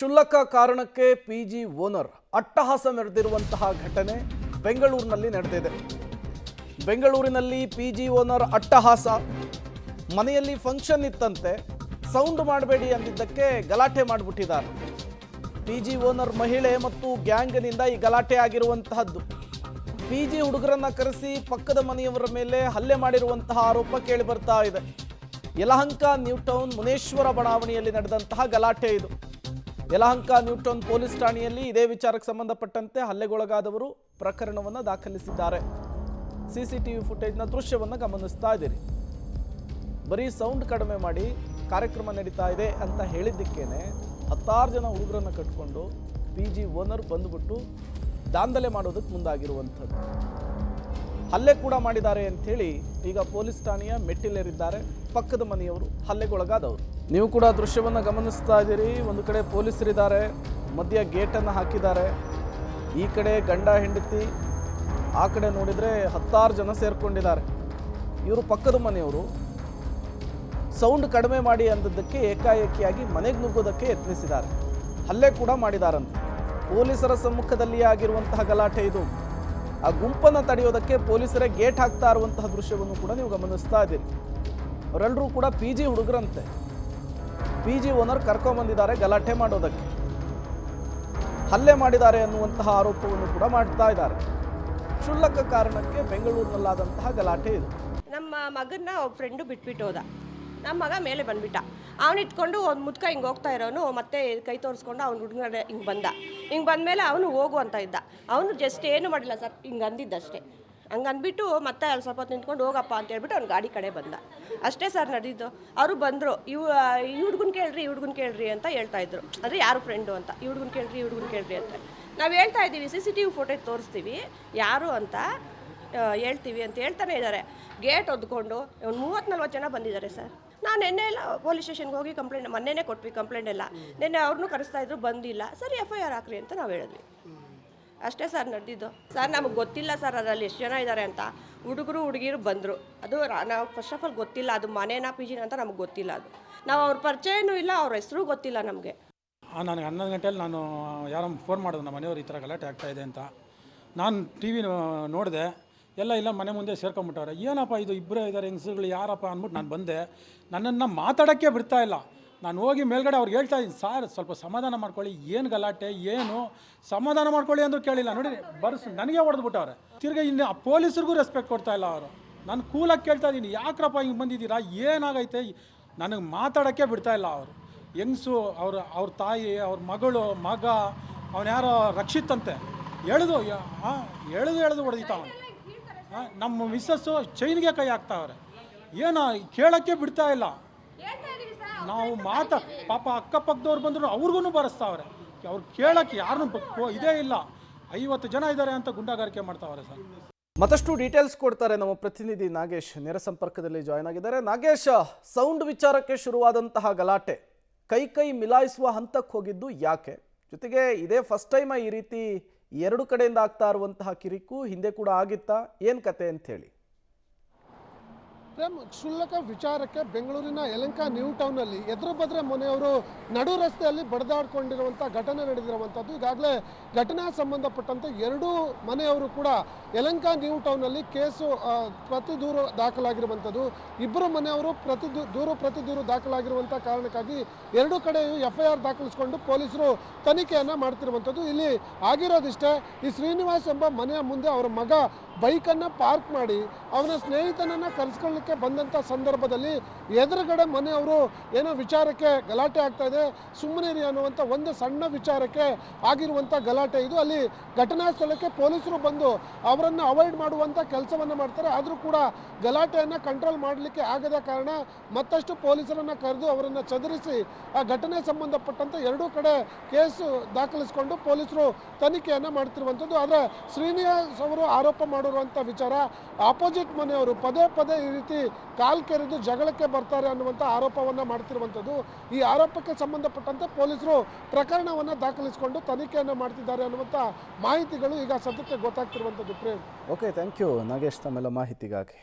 ಕ್ಷುಲ್ಲಕ ಕಾರಣಕ್ಕೆ PG owner ಅಟ್ಟಹಾಸ ಮೆರೆದಿರುವಂತಹ ಘಟನೆ ಬೆಂಗಳೂರಿನಲ್ಲಿ ನಡೆದಿದೆ. ಬೆಂಗಳೂರಿನಲ್ಲಿ ಪಿಜಿ ಓನರ್ ಅಟ್ಟಹಾಸ. ಮನೆಯಲ್ಲಿ ಫಂಕ್ಷನ್ ಇತ್ತಂತೆ, ಸೌಂಡ್ ಮಾಡಬೇಡಿ ಅಂದಿದ್ದಕ್ಕೆ ಗಲಾಟೆ ಮಾಡಿಬಿಟ್ಟಿದ್ದಾರೆ. ಪಿಜಿ ಓನರ್ ಮಹಿಳೆ ಮತ್ತು ಗ್ಯಾಂಗ್ನಿಂದ ಈ ಗಲಾಟೆ ಆಗಿರುವಂತಹದ್ದು. ಪಿಜಿ ಹುಡುಗರನ್ನ ಕರೆಸಿ ಪಕ್ಕದ ಮನೆಯವರ ಮೇಲೆ ಹಲ್ಲೆ ಮಾಡಿರುವಂತಹ ಆರೋಪ ಕೇಳಿ ಬರ್ತಾ ಇದೆ. ಯಲಹಂಕ ನ್ಯೂಟೌನ್ ಮುನೇಶ್ವರ ಬಡಾವಣೆಯಲ್ಲಿ ನಡೆದಂತಹ ಗಲಾಟೆ ಇದು. ಯಲಹಂಕ ನ್ಯೂಟೌನ್ ಪೊಲೀಸ್ ಠಾಣೆಯಲ್ಲಿ ಇದೇ ವಿಚಾರಕ್ಕೆ ಸಂಬಂಧಪಟ್ಟಂತೆ ಹಲ್ಲೆಗೊಳಗಾದವರು ಪ್ರಕರಣವನ್ನು ದಾಖಲಿಸಿದ್ದಾರೆ. ಸಿಸಿಟಿವಿ ಫುಟೇಜ್ನ ದೃಶ್ಯವನ್ನು ಗಮನಿಸ್ತಾ ಇದ್ದೀರಿ. ಬರೀ ಸೌಂಡ್ ಕಡಿಮೆ ಮಾಡಿ ಕಾರ್ಯಕ್ರಮ ನಡೀತಾ ಇದೆ ಅಂತ ಹೇಳಿದ್ದಕ್ಕೇನೆ 16 ಜನ ಹುಡುಗರನ್ನು ಕಟ್ಕೊಂಡು ಪಿಜಿ ಓನರ್ ಬಂದುಬಿಟ್ಟು ದಾಂಧಲೆ ಮಾಡೋದಕ್ಕೆ ಮುಂದಾಗಿರುವಂಥದ್ದು. ಹಲ್ಲೆ ಕೂಡ ಮಾಡಿದ್ದಾರೆ ಅಂಥೇಳಿ ಈಗ ಪೊಲೀಸ್ ಠಾಣೆಯ ಮೆಟ್ಟಿಲೇರಿದ್ದಾರೆ ಪಕ್ಕದ ಮನೆಯವರು, ಹಲ್ಲೆಗೊಳಗಾದವರು. ನೀವು ಕೂಡ ದೃಶ್ಯವನ್ನು ಗಮನಿಸ್ತಾ ಇದ್ದೀರಿ. ಒಂದು ಕಡೆ ಪೊಲೀಸರಿದ್ದಾರೆ, ಮಧ್ಯ ಗೇಟನ್ನು ಹಾಕಿದ್ದಾರೆ. ಈ ಕಡೆ ಗಂಡ ಹೆಂಡತಿ, ಆ ಕಡೆ ನೋಡಿದರೆ 16 ಜನ ಸೇರ್ಕೊಂಡಿದ್ದಾರೆ. ಇವರು ಪಕ್ಕದ ಮನೆಯವರು ಸೌಂಡ್ ಕಡಿಮೆ ಮಾಡಿ ಅಂದದ್ದಕ್ಕೆ ಏಕಾಏಕಿಯಾಗಿ ಮನೆಗೆ ನುಗ್ಗೋದಕ್ಕೆ ಯತ್ನಿಸಿದ್ದಾರೆ. ಹಲ್ಲೆ ಕೂಡ ಮಾಡಿದಾರಂತೆ. ಪೊಲೀಸರ ಸಮ್ಮುಖದಲ್ಲಿಯೇ ಆಗಿರುವಂತಹ ಗಲಾಟೆ ಇದು. ಆ ಗುಂಪನ್ನು ತಡೆಯೋದಕ್ಕೆ ಪೊಲೀಸರೇ ಗೇಟ್ ಹಾಕ್ತಾ ಇರುವಂತಹ ದೃಶ್ಯವನ್ನು ಕೂಡ ನೀವು ಗಮನಿಸ್ತಾ ಇದ್ದೀರಿ. ಅವರೆಲ್ಲರೂ ಕೂಡ ಪಿಜಿ ಹುಡುಗರಂತೆ. ಪಿಜಿ ಓನರ್ ಕರ್ಕೊಂಡ್ಬಂದಿದ್ದಾರೆ ಗಲಾಟೆ ಮಾಡೋದಕ್ಕೆ. ಹಲ್ಲೆ ಮಾಡಿದ್ದಾರೆ ಅನ್ನುವಂತಹ ಆರೋಪವನ್ನು ಕೂಡ ಮಾಡ್ತಾ ಇದ್ದಾರೆ. ಕ್ಷುಲ್ಲಕ ಕಾರಣಕ್ಕೆ ಬೆಂಗಳೂರಿನಲ್ಲಾದಂತಹ ಗಲಾಟೆ ಇದು. ನಮ್ಮ ಮಗನ್ನ ಒಬ್ಬ ಫ್ರೆಂಡು ಬಿಟ್ಬಿಟ್ಟು ಹೋದ. ನಮ್ಮ ಮಗ ಮೇಲೆ ಬಂದ್ಬಿಟ್ಟ. ಅವನು ಇಟ್ಕೊಂಡು ಒಂದು ಮುದ್ಕ ಹಿಂಗೆ ಹೋಗ್ತಾ ಇರೋನು ಮತ್ತೆ ಕೈ ತೋರಿಸ್ಕೊಂಡು ಅವ್ನು ಹುಡುಗನೇ ಹಿಂಗೆ ಬಂದಮೇಲೆ ಅವನು ಹೋಗು ಅಂತ ಇದ್ದ. ಅವನು ಜಸ್ಟ್ ಏನು ಮಾಡಿಲ್ಲ ಸರ್, ಹಿಂಗೆ ಅಂದಿದ್ದಷ್ಟೇ. ಹಂಗೆ ಅಂದ್ಬಿಟ್ಟು ಮತ್ತೆ ಅಲ್ಲಿ ಸ್ವಲ್ಪ ಹೊತ್ತು ನಿಂತ್ಕೊಂಡು ಹೋಗಪ್ಪ ಅಂತ ಹೇಳ್ಬಿಟ್ಟು ಅವ್ನು ಗಾಡಿ ಕಡೆ ಬಂದ. ಅಷ್ಟೇ ಸರ್ ನಡೆದಿದ್ದು. ಅವರು ಬಂದರು, ಈ ಹುಡುಗನ ಕೇಳ್ರಿ ಅಂತ ಹೇಳ್ತಾ ಇದ್ರು. ಅಂದರೆ ಯಾರು ಫ್ರೆಂಡು ಅಂತ, ಈ ಹುಡುಗನ ಕೇಳ್ರಿ ಅಂತ ನಾವು ಹೇಳ್ತಾ ಇದ್ದೀವಿ. CCTV ಫೋಟೇಜ್ ತೋರಿಸ್ತೀವಿ ಯಾರು ಅಂತ ಹೇಳ್ತೀವಿ ಅಂತ ಹೇಳ್ತಾನೆ ಇದ್ದಾರೆ. ಗೇಟ್ ಹೊದ್ಕೊಂಡು ಒಂದು 30-40 ಜನ ಬಂದಿದ್ದಾರೆ ಸರ್. ನಾನು ನಿನ್ನೆ ಎಲ್ಲ ಪೊಲೀಸ್ ಸ್ಟೇಷನ್ಗೆ ಹೋಗಿ ಮೊನ್ನೆನೇ ಕೊಟ್ವಿ ಕಂಪ್ಲೇಂಟ್ ಎಲ್ಲ. ನಿನ್ನೆ ಅವ್ರನ್ನೂ ಕರೆಸ್ತಾ ಇದ್ರು, ಬಂದಿಲ್ಲ. ಸರಿ FIR ಹಾಕ್ರಿ ಅಂತ ನಾವು ಹೇಳಿದ್ವಿ. ಅಷ್ಟೇ ಸರ್ ನಡೆದಿದ್ದು. ಸರ್ ನಮಗೆ ಗೊತ್ತಿಲ್ಲ ಸರ್ ಅದರಲ್ಲಿ ಎಷ್ಟು ಜನ ಇದ್ದಾರೆ ಅಂತ. ಹುಡುಗರು ಹುಡುಗಿರು ಬಂದರು. ಅದು ನಾವು ಫಸ್ಟ್ ಆಫ್ ಆಲ್ ಗೊತ್ತಿಲ್ಲ ಅದು ಮನೇನಾ PGನ ಅಂತ ನಮಗೆ ಗೊತ್ತಿಲ್ಲ. ಅದು ನಾವು ಅವ್ರ ಪರಿಚಯನೂ ಇಲ್ಲ, ಅವ್ರ ಹೆಸರು ಗೊತ್ತಿಲ್ಲ ನಮಗೆ. ನನಗೆ 11 ಗಂಟೆಯಲ್ಲಿ ನಾನು ಯಾರೋ ಫೋನ್ ಮಾಡಿದ್ರು, ನಮ್ಮ ಮನೆಯವರು ಈ ಥರ ಗಲಾಟೆ ಆಗ್ತಾಯಿದೆ ಅಂತ. ನಾನು TV ನೋಡಿದೆ, ಇಲ್ಲ ಮನೆ ಮುಂದೆ ಸೇರ್ಕೊಂಬಿಟ್ಟವ್ರೆ. ಏನಪ್ಪ ಇದು ಇಬ್ಬರೇ ಇದ್ದಾರೆ ಹೆಂಗಸುಗಳು, ಯಾರಪ್ಪ ಅಂದ್ಬಿಟ್ಟು ನಾನು ಬಂದೆ. ನನ್ನನ್ನು ಮಾತಾಡೋಕ್ಕೆ ಬಿಡ್ತಾ ಇಲ್ಲ. ನಾನು ಹೋಗಿ ಮೇಲ್ಗಡೆ ಅವ್ರಿಗೆ ಹೇಳ್ತಾ ಇದ್ದೀನಿ, ಸಾರ್ ಸ್ವಲ್ಪ ಸಮಾಧಾನ ಮಾಡ್ಕೊಳ್ಳಿ, ಏನು ಗಲಾಟೆ ಏನು ಸಮಾಧಾನ ಮಾಡ್ಕೊಳ್ಳಿ ಅಂದರೂ ಕೇಳಿಲ್ಲ. ನೋಡಿ ನನಗೆ ಹೊಡೆದ್ಬಿಟ್ಟವ್ರೆ. ತಿರ್ಗಿ ಇನ್ನು ಆ ಪೊಲೀಸರಿಗೂ ರೆಸ್ಪೆಕ್ಟ್ ಕೊಡ್ತಾ ಇಲ್ಲ ಅವರು. ನಾನು ಕೂಲಾಗಿ ಕೇಳ್ತಾ ಇದ್ದೀನಿ, ಯಾಕ್ರಪ್ಪ ಹಿಂಗೆ ಬಂದಿದ್ದೀರಾ, ಏನಾಗೈತೆ, ನನಗೆ ಮಾತಾಡೋಕ್ಕೆ ಬಿಡ್ತಾ ಇಲ್ಲ ಅವರು. ಹೆಂಗಸು ಅವ್ರ ತಾಯಿ, ಅವ್ರ ಮಗ ಅವನು ಯಾರೋ ರಕ್ಷಿತ್ ಅಂತೆ, ಎಳೆದು ಹೊಡೆದಿತ್ತ ಅವನು. ನಮ್ಮ ಮಿಸ್ಸಸ್ಸು ಚೈನ್ಗೆ ಕೈ ಹಾಕ್ತಾವ್ರೆ. ಏನೋ ಕೇಳೋಕ್ಕೆ ಬಿಡ್ತಾ ಇಲ್ಲ. ನಾವು ಪಾಪ ಅಕ್ಕಪಕ್ಕದವ್ರು ಬಂದರು ಅವ್ರಿಗೂ ಬರೆಸ್ತಾವ್ರೆ. ಅವ್ರು ಕೇಳೋಕ್ಕೆ ಯಾರನ್ನೂ ಇದೇ ಇಲ್ಲ. 50 ಜನ ಇದ್ದಾರೆ ಅಂತ ಗುಂಡಾಗಾರಿಕೆ ಮಾಡ್ತಾವ್ರೆ ಸರ್. ಮತ್ತಷ್ಟು ಡೀಟೇಲ್ಸ್ ಕೊಡ್ತಾರೆ ನಮ್ಮ ಪ್ರತಿನಿಧಿ ನಾಗೇಶ್, ನೇರ ಸಂಪರ್ಕದಲ್ಲಿ ಜಾಯ್ನ್ ಆಗಿದ್ದಾರೆ. ನಾಗೇಶ್, ಸೌಂಡ್ ವಿಚಾರಕ್ಕೆ ಶುರುವಾದಂತಹ ಗಲಾಟೆ ಕೈ ಮಿಲಾಯಿಸುವ ಹಂತಕ್ಕೆ ಹೋಗಿದ್ದು ಯಾಕೆ? ಜೊತೆಗೆ ಇದೇ ಫಸ್ಟ್ ಟೈಮ್ ಈ ರೀತಿ ಎರಡು ಕಡೆಯಿಂದ ಆಗ್ತಾ ಇರುವಂತಹ ಕಿರಿಕು ಹಿಂದೆ ಕೂಡ ಆಗಿತ್ತಾ, ಏನು ಕತೆ ಅಂತ ಹೇಳಿ? ಕ್ಷುಲ್ಲಕ ವಿಚಾರಕ್ಕೆ ಬೆಂಗಳೂರಿನ ಯಲಹಂಕ ನ್ಯೂ ಟೌನಲ್ಲಿ ಎದುರು ಬದ್ರೆ ಮನೆಯವರು ನಡು ರಸ್ತೆಯಲ್ಲಿ ಬಡಿದಾಡ್ಕೊಂಡಿರುವಂಥ ಘಟನೆ ನಡೆದಿರುವಂಥದ್ದು. ಈಗಾಗಲೇ ಘಟನಾ ಸಂಬಂಧಪಟ್ಟಂತೆ ಎರಡೂ ಮನೆಯವರು ಕೂಡ ಯಲಹಂಕ ನ್ಯೂ ಟೌನಲ್ಲಿ ಕೇಸು ಪ್ರತಿ ದೂರು ದಾಖಲಾಗಿರುವಂಥದ್ದು. ಇಬ್ಬರು ಮನೆಯವರು ಪ್ರತಿ ದೂರು ದಾಖಲಾಗಿರುವಂಥ ಕಾರಣಕ್ಕಾಗಿ ಎರಡೂ ಕಡೆಯೂ FIR ದಾಖಲಿಸಿಕೊಂಡು ಪೊಲೀಸರು ತನಿಖೆಯನ್ನು ಮಾಡ್ತಿರುವಂಥದ್ದು. ಇಲ್ಲಿ ಆಗಿರೋದಿಷ್ಟೇ, ಈ ಶ್ರೀನಿವಾಸ್ ಎಂಬ ಮನೆಯ ಮುಂದೆ ಅವರ ಮಗ ಬೈಕನ್ನು ಪಾರ್ಕ್ ಮಾಡಿ ಅವನ ಸ್ನೇಹಿತನನ್ನು ಕರೆಸ್ಕೊಳ್ಳಿಕ್ಕೆ ಬಂದಂಥ ಸಂದರ್ಭದಲ್ಲಿ ಎದುರುಗಡೆ ಮನೆಯವರು ಏನೋ ವಿಚಾರಕ್ಕೆ ಗಲಾಟೆ ಆಗ್ತಾ ಇದೆ, ಸುಮ್ಮನಿರಿ ಅನ್ನುವಂಥ ಒಂದು ಸಣ್ಣ ವಿಚಾರಕ್ಕೆ ಆಗಿರುವಂಥ ಗಲಾಟೆ ಇದು. ಅಲ್ಲಿ ಘಟನಾ ಸ್ಥಳಕ್ಕೆ ಪೊಲೀಸರು ಬಂದು ಅವರನ್ನು ಅವಾಯ್ಡ್ ಮಾಡುವಂಥ ಕೆಲಸವನ್ನು ಮಾಡ್ತಾರೆ. ಆದರೂ ಕೂಡ ಗಲಾಟೆಯನ್ನು ಕಂಟ್ರೋಲ್ ಮಾಡಲಿಕ್ಕೆ ಆಗದ ಕಾರಣ ಮತ್ತಷ್ಟು ಪೊಲೀಸರನ್ನು ಕರೆದು ಅವರನ್ನು ಚದುರಿಸಿ ಆ ಘಟನೆ ಸಂಬಂಧಪಟ್ಟಂತೆ ಎರಡೂ ಕಡೆ ಕೇಸು ದಾಖಲಿಸಿಕೊಂಡು ಪೊಲೀಸರು ತನಿಖೆಯನ್ನು ಮಾಡ್ತಿರುವಂಥದ್ದು. ಆದರೆ ಶ್ರೀನಿವಾಸ್ ಅವರು ಆರೋಪ ಮಾಡಿರುವಂಥ ವಿಚಾರ, ಆಪೋಸಿಟ್ ಮನೆಯವರು ಪದೇ ಈ ರೀತಿ ಕಾಲ್ ಕೆರೆದು ಜಗಳಕ್ಕೆ ಬರ್ತಾರೆ ಅನ್ನುವಂಥ ಆರೋಪವನ್ನು ಮಾಡ್ತಿರುವಂಥದ್ದು. ಈ ಆರೋಪಕ್ಕೆ ಸಂಬಂಧಪಟ್ಟಂತೆ ಪೊಲೀಸರು ಪ್ರಕರಣವನ್ನು ದಾಖಲಿಸಿಕೊಂಡು ತನಿಖೆಯನ್ನು ಮಾಡ್ತಿದ್ದಾರೆ ಅನ್ನುವಂಥ ಮಾಹಿತಿಗಳು ಈಗ ಸದ್ಯಕ್ಕೆ ಗೊತ್ತಾಗ್ತಿರುವಂಥದ್ದು. Prem, okay, thank you Nagesh ತಮ್ಮೆಲ್ಲ ಮಾಹಿತಿಗಾಗಿ.